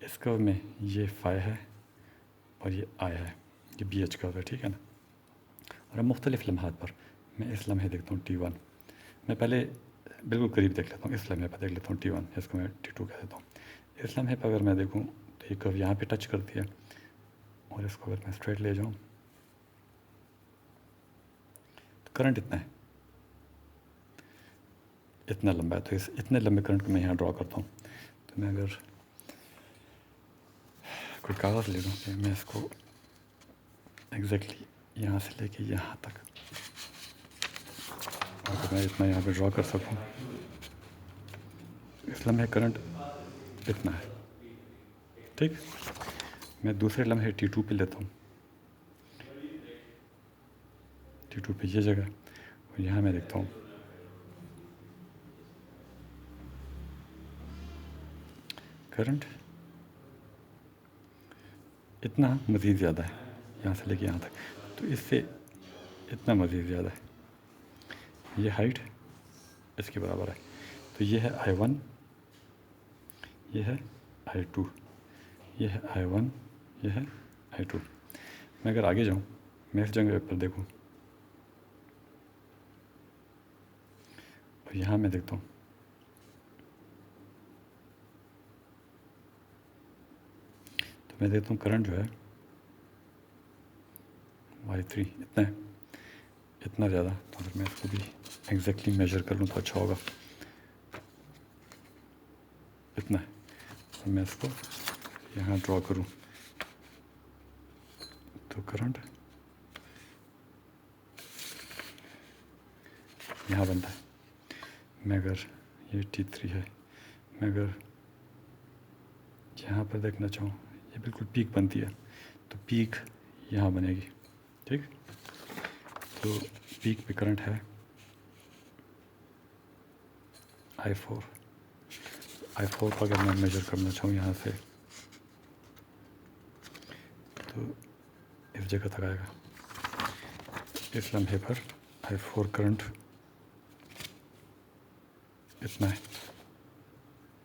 इस कर्व में ये फाई है और ये आई है, ये बी एच कर्व है, ठीक है ना। और अब मुख्तलिफ लम्हात पर मैं इस लम्हे देखता हूँ T1, मैं पहले बिल्कुल करीब देख लेता हूँ, इस लम्हे पर देख लेता हूँ T1, इसको मैं T2 कह देता हूँ। इस लम्हे पर अगर मैं देखूँ तो ये कर्व यहाँ पे टच करती है, और इसको अगर मैं स्ट्रेट ले जाऊँ तो करंट इतना है, इतना लंबा है। तो इस इतने लंबे करंट को मैं यहाँ ड्रॉ करता हूँ। तो मैं अगर कोई कागज़ ले लूँ तो मैं इसको एग्जैक्टली यहाँ से लेके यहाँ तक, अगर मैं इतना यहाँ पे ड्रॉ कर सकूँ, इस लम्हे करंट इतना है, ठीक। मैं दूसरे लम्हे T2 पे लेता हूँ, T2 पे ये जगह, और यहाँ मैं देखता हूँ करंट इतना मज़ीद ज़्यादा है, यहाँ से लेके यहाँ तक, तो इससे इतना मज़ीद ज़्यादा है। ये हाइट इसके बराबर है। तो ये है I1, ये है I2, ये है I1, ये है I2। मैं अगर आगे जाऊँ, मैं इस जगह पर देखूँ और यहाँ मैं देखता हूँ तो मैं देखता हूँ करंट जो है Y3 इतना है, इतना ज़्यादा। तो अगर मैं इसको भी एग्जैक्टली मेजर कर लूँ तो अच्छा होगा, इतना है। तो मैं इसको यहाँ ड्रॉ करूँ तो करंट यहाँ बनता है। मैं अगर ये T3 है, मैं अगर यहाँ पर देखना चाहूँ, ये बिल्कुल पीक बनती है, तो पीक यहाँ बनेगी, ठीक। तो पीक पे करंट है I4 को अगर मैं मेजर करना चाहूँ यहाँ से, तो इस जगह तक आएगा। इस लम्हे पर I4 करंट इतना है,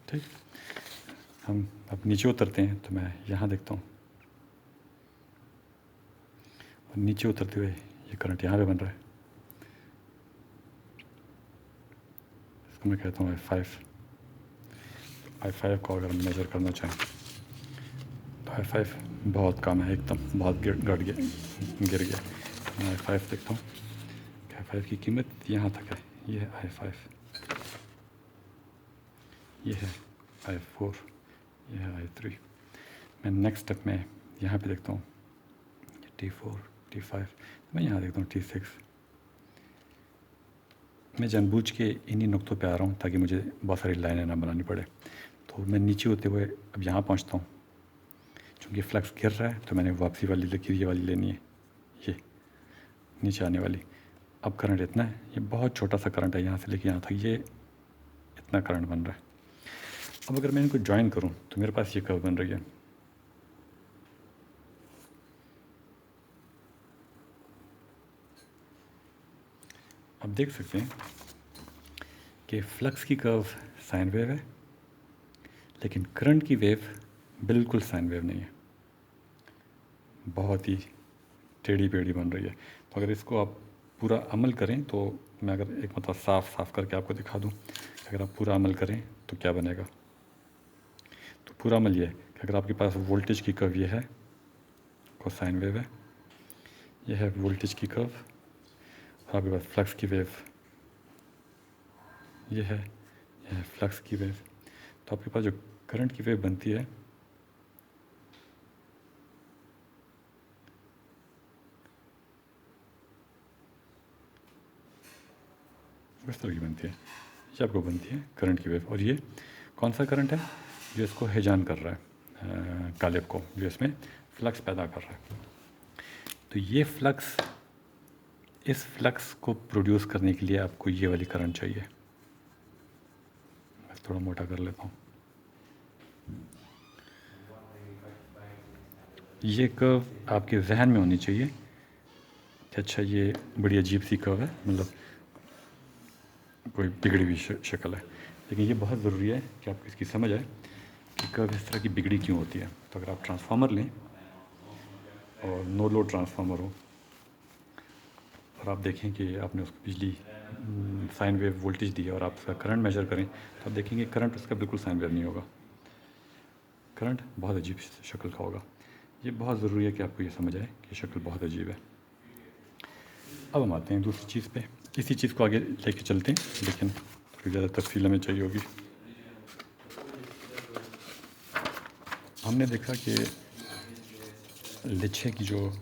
ठीक। हम अब नीचे उतरते हैं, तो मैं यहाँ देखता हूँ, और नीचे उतरते हुए ये करंट यहाँ पे बन रहा है। इसको मैं कहता हूँ I5 को अगर हम मेजर करना चाहें तो I5 बहुत कम है, एकदम बहुत गिर गया। मैं I5 देखता हूँ कि I5 की कीमत यहाँ तक है। ये है I5, ये है I4, ये है I3। मैं नेक्स्ट स्टेप में यहाँ पे देखता हूँ T4, T5, मैं यहाँ देखता हूँ T6। मैं जानबूझ के इन्हीं नुक्तों पे आ रहा हूँ ताकि मुझे बहुत सारी लाइनें ना बनानी पड़े। तो मैं नीचे होते हुए अब यहाँ पहुँचता हूँ, चूँकि फ्लक्स गिर रहा है तो मैंने वापसी वाली लकीर ये वाली लेनी है, ये नीचे आने वाली। अब करंट इतना है, ये बहुत छोटा सा करंट है, यहाँ से लेके यहाँ तक ये इतना करंट बन रहा है। अब अगर मैं इनको ज्वाइन करूँ तो मेरे पास ये कर्व बन रही है। अब देख सकते हैं कि फ्लक्स की कर्व साइन वेव है, लेकिन करंट की वेव बिल्कुल साइन वेव नहीं है, बहुत ही टेढ़ी पेढ़ी बन रही है। तो अगर इसको आप पूरा अमल करें, तो मैं अगर एक मतलब साफ करके आपको दिखा दूं, अगर आप पूरा अमल करें तो क्या बनेगा। तो पूरा अमल ये है कि अगर आपके पास वोल्टेज की कर्व ये है, कोसाइन वेव है, ये है वोल्टेज की कर्व, और आपके पास फ्लक्स की वेव ये है फ्लक्स की वेव। तो आपके पास जो करंट की वेव बनती है इस तरह की बनती है, ये आपको बनती है करंट की वेव। और ये कौन सा करंट है जो इसको हेजान कर रहा है, कालिब को, जो इसमें फ्लक्स पैदा कर रहा है। तो ये फ्लक्स, इस फ्लक्स को प्रोड्यूस करने के लिए आपको ये वाली करंट चाहिए। मैं थोड़ा मोटा कर लेता हूँ। ये कर्व आपके जहन में होनी चाहिए कि अच्छा ये बड़ी अजीब सी कर्व है, मतलब कोई बिगड़ी हुई शक्ल है, लेकिन ये बहुत ज़रूरी है कि आपको इसकी समझ आए कि कर्व इस तरह की बिगड़ी क्यों होती है। तो अगर आप ट्रांसफार्मर लें और नो लोड ट्रांसफार्मर हो और आप देखें कि आपने उसको बिजली साइन वेव वोल्टेज दी है और आप उसका करंट मेजर करें तो आप देखेंगे करंट उसका बिल्कुल साइन वेव नहीं होगा, करंट बहुत अजीब शक्ल का होगा। ये बहुत ज़रूरी है कि आपको ये समझ आए कि शक्ल बहुत अजीब है। अब हम आते हैं दूसरी चीज़ पे। इसी चीज़ को आगे लेके चलते हैं, लेकिन थोड़ी ज़्यादा तफसील हमें चाहिए होगी। हमने देखा कि लिच्छे की जो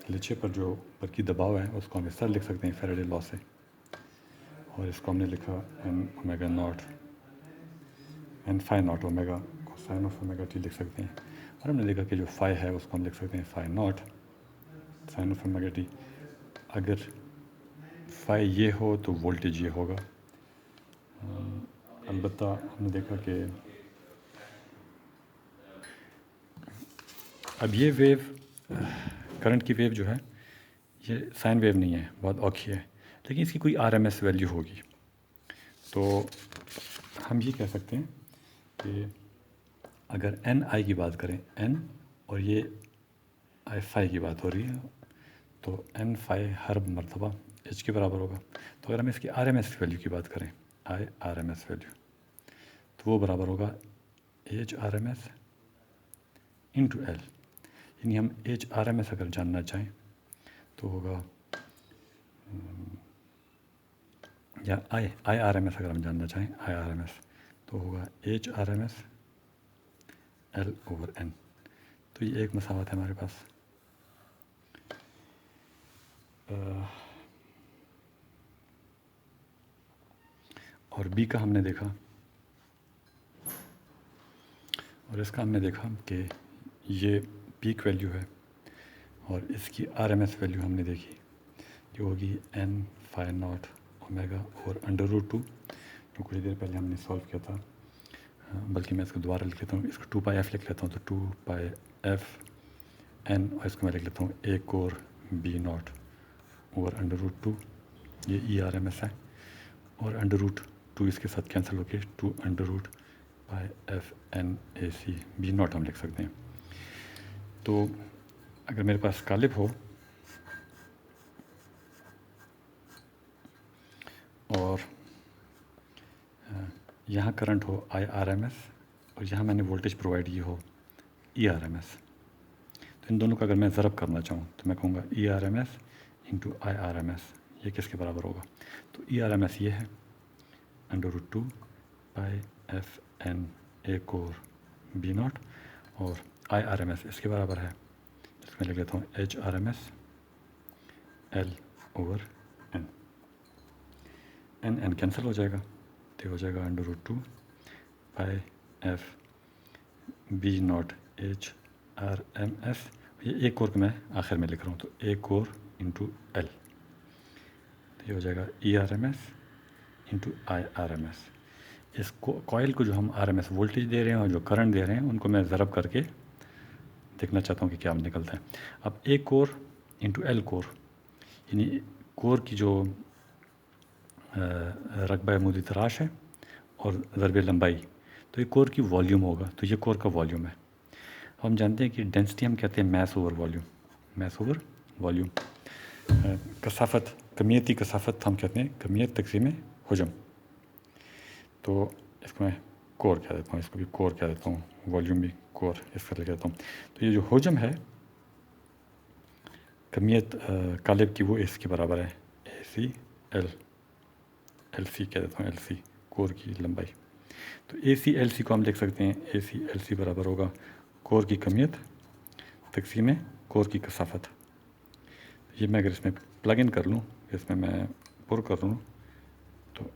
लिच्छे पर जो ऊपर की दबाव है उसको हम इस तरह लिख सकते हैं फैराडे लॉ से, और इसको हमने लिखा N omega naught N phi naught omega cosine of omega t लिख सकते हैं। और हमने देखा कि जो फाई है उसको हम लिख सकते हैं phi naught sine of omega t. अगर फाई ये हो तो वोल्टेज ये होगा। अलबत्ता हमने देखा कि अब ये वेव करंट की वेव जो है ये साइन वेव नहीं है, बहुत औखी है, लेकिन इसकी कोई आरएमएस वैल्यू होगी। तो हम ये कह सकते हैं कि अगर एन आई की बात करें, एन और ये आई फाई की बात हो रही है, तो एन फाई हर मरतबा एच के बराबर होगा। तो अगर हम इसकी आरएमएस वैल्यू की बात करें, आई आरएमएस वैल्यू, तो वो बराबर होगा एच आरएमएस इंटू एल। यानी हम एच आरएमएस अगर जानना चाहें तो होगा, या आई आरएमएस अगर हम जानना चाहें, आई आरएमएस तो होगा H RMS L over N. तो ये एक मसावत है हमारे पास। और बी का हमने देखा, और इसका हमने देखा कि ये पीक वैल्यू है और इसकी आरएमएस वैल्यू हमने देखी जो होगी एन फाई नॉट ओमेगा और अंडर रूट टू, जो कुछ देर पहले हमने सॉल्व किया था। बल्कि मैं इसको दोबारा लिख लेता हूँ, इसको 2 पाई एफ लिख लेता हूँ, तो 2 पाई एफ एन, और इसको मैं लिख लेता हूँ A core B not over under root two, ये ई आर एम एस है, और अंडर रूट टू इसके साथ कैंसिल होके 2 under root pi f N A C B naught हम लिख सकते हैं। तो अगर मेरे पास कालिब हो और यहाँ करंट हो आई आर एम एस और यहाँ मैंने वोल्टेज प्रोवाइड की हो ई आर एम एस, तो इन दोनों का अगर मैं ज़रब करना चाहूँ तो मैं कहूँगा E R M S into I R M S, ये किसके बराबर होगा? तो ई आर एम एस ये है under root 2 pi f N A core B naught, और आई आर एम एस इसके बराबर है, इसमें लिख लेता हूँ H R M S L over N. N N cancel हो जाएगा तो हो जाएगा under root 2 pi f B naught H R M S, ये एक कोर को मैं आखिर में लिख रहा हूँ, तो ए कोर इंटू एल, तो ये हो जाएगा E R M S into I R M S. इस कॉइल को जो हम आर एम एस वोल्टेज दे रहे हैं और जो करंट दे रहे हैं उनको मैं ज़रब करके देखना चाहता हूँ कि क्या निकलता है। अब ए कोर इंटू एल कोर, यानी कोर की जो रकबा मुदी तराश है और ज़रबे लंबाई, तो ये कोर की वॉल्यूम होगा, तो ये कोर का वॉल्यूम है। हम जानते हैं कि डेंसिटी हम कहते हैं mass over volume, mass over volume. कसाफत, कमियती कसाफत हम कहते हैं कमियत तकसीम हुजम, तो इसको मैं कोर कह देता हूँ, इसको भी कोर कह देता हूँ, वॉल्यूम भी कोर इस तरह कहता हूँ। तो ये जो हुजम है कमियत कालिब की, वो इसके बराबर है ए सी एल, एल सी कह देता हूँ, एल सी कोर की लंबाई। तो ए सी एल सी को हम लिख सकते हैं, ए सी एल सी बराबर होगा कोर की कमियत तकसीम कोर की कसाफत। ये मैं अगर इसमें प्लग इन कर लूँ, इसमें मैं पुर कर लूँ, तो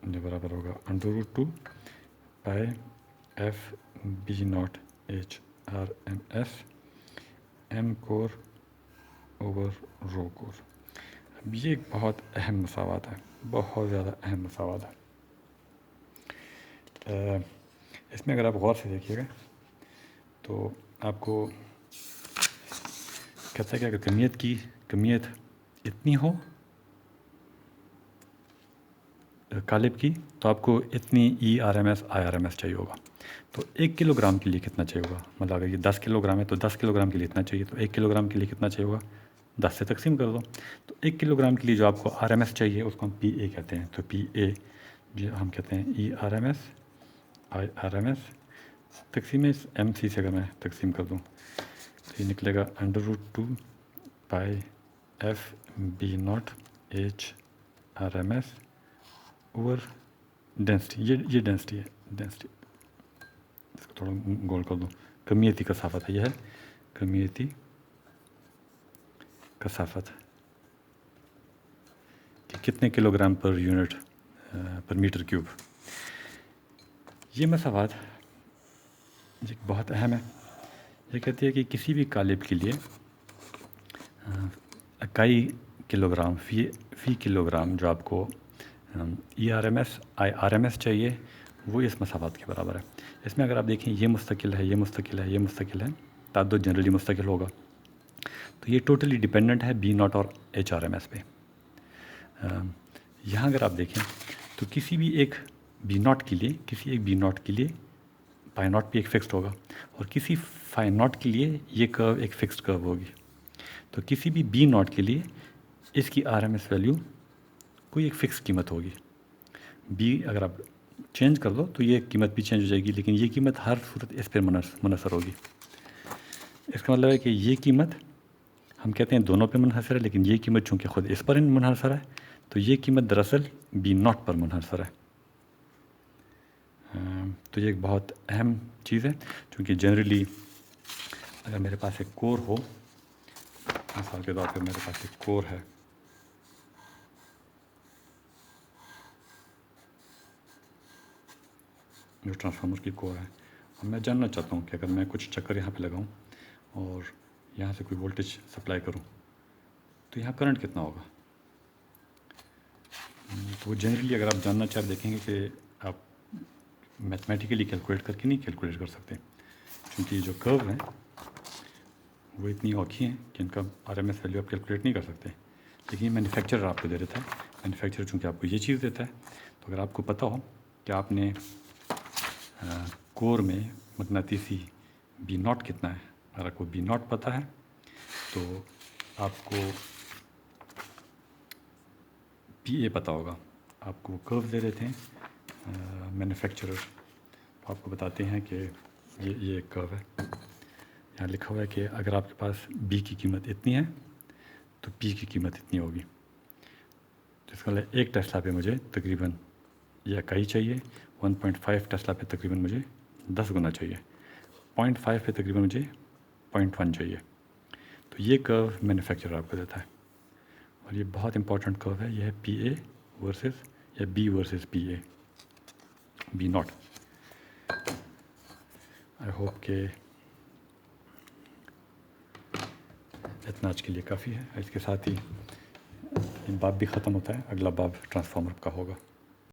ये बराबर होगा under root 2 pi f B naught H R M S M core over rho core. अब ये एक बहुत अहम मसावात है, बहुत ज़्यादा अहम मसावात है। इसमें अगर आप गौर से देखिएगा तो आपको कहता है कि अगर कमियत इतनी हो, कालिब की, तो आपको इतनी ERMS IRMS चाहिए होगा। तो 1 किलोग्राम के लिए कितना चाहिए होगा, मतलब अगर ये 10 किलोग्राम है तो 10 किलोग्राम के लिए इतना चाहिए, तो 1 किलोग्राम के लिए कितना चाहिए होगा, 10 से तकसीम कर दो। तो 1 किलोग्राम के लिए जो आपको RMS चाहिए उसको हम PA कहते हैं। तो PA जो हम कहते हैं ERMS IRMS तकसीम इस MC से अगर मैं तकसीम कर दूँ तो ये निकलेगा √2 पाई FB0 HRMS ओवर डेंसिटी। ये डेंसिटी है, डेंसिटी इसको थोड़ा गोल कर दूँ। कमीयती कसाफत है, यह है कमीयती कसाफत कि कितने किलोग्राम पर यूनिट पर मीटर क्यूब। ये मसावात ये बहुत अहम है। ये कहती है कि किसी भी कालिब के लिए इकाई किलोग्राम फ़ी किलोग्राम जो आपको ERMS IRMS चाहिए वो इस मसावात के बराबर है। इसमें अगर आप देखें ये मुस्तकिल है, ये मुस्तकिल है, ये मुस्तकिल है, ताद्दुद जनरली मुस्तकिल होगा। तो ये टोटली डिपेंडेंट है B0 और HRMS पे। यहाँ अगर आप देखें तो किसी भी एक B0 के लिए, किसी एक B0 के लिए पाई नॉट भी एक फिक्स्ड होगा और किसी फाई नॉट के लिए ये कर्व एक फिक्स्ड कर्व होगी। तो किसी भी B0 के लिए इसकी RMS वैल्यू कोई एक फ़िक्स कीमत होगी। B अगर आप चेंज कर दो तो ये कीमत भी चेंज हो जाएगी, लेकिन ये कीमत हर सूरत इस पर मुनहसर होगी। इसका मतलब है कि ये कीमत हम कहते हैं दोनों पे मुनहसर है, लेकिन ये कीमत चूँकि ख़ुद इस पर मुनहसर है तो ये कीमत दरअसल B0 पर मुनहसर है। तो ये एक बहुत अहम चीज़ है, क्योंकि जनरली अगर मेरे पास एक कोर हो, मिसाल के तौर पर मेरे पास एक कोर है, जो ट्रांसफार्मर की कोर है, और मैं जानना चाहता हूँ कि अगर मैं कुछ चक्कर यहाँ पे लगाऊँ और यहाँ से कोई वोल्टेज सप्लाई करूँ तो यहाँ करंट कितना होगा। तो वो जनरली अगर आप जानना चाहे देखेंगे कि आप मैथमेटिकली कैलकुलेट करके नहीं कैलकुलेट कर सकते, क्योंकि जो कर्व हैं वो इतनी औखी हैं कि इनका RMS वैल्यू आप कैलकुलेट नहीं कर सकते। लेकिन मैन्युफैक्चरर आपको दे देता है। मैन्युफैक्चरर चूँकि आपको ये चीज़ देता है, तो अगर आपको पता हो कि आपने कोर में मकनातीसी B0 कितना है, अगर आपको B0 पता है तो आपको PA पता होगा। आपको वो कर्व दे देते हैं मैन्युफैक्चरर, तो आपको बताते हैं कि ये एक कर्व है। यहाँ लिखा हुआ है कि अगर आपके पास B की कीमत इतनी है तो P की कीमत इतनी होगी। तो इसका मतलब 1 टेस्ला पे मुझे तकरीबन यह इकाई चाहिए, 1.5 टेस्ला पे तकरीबन मुझे 10 गुना चाहिए, 0.5 पे तकरीबन मुझे 0.1 चाहिए। तो ये कर्व मैन्युफैक्चरर आपको देता है, और ये बहुत इंपॉर्टेंट कर्व है। यह है PA वर्सेस या B versus PA B0। I hope कि इतना आज के लिए काफ़ी है। इसके साथ ही ये बाब भी ख़त्म होता है, अगला बाब ट्रांसफार्मर का होगा।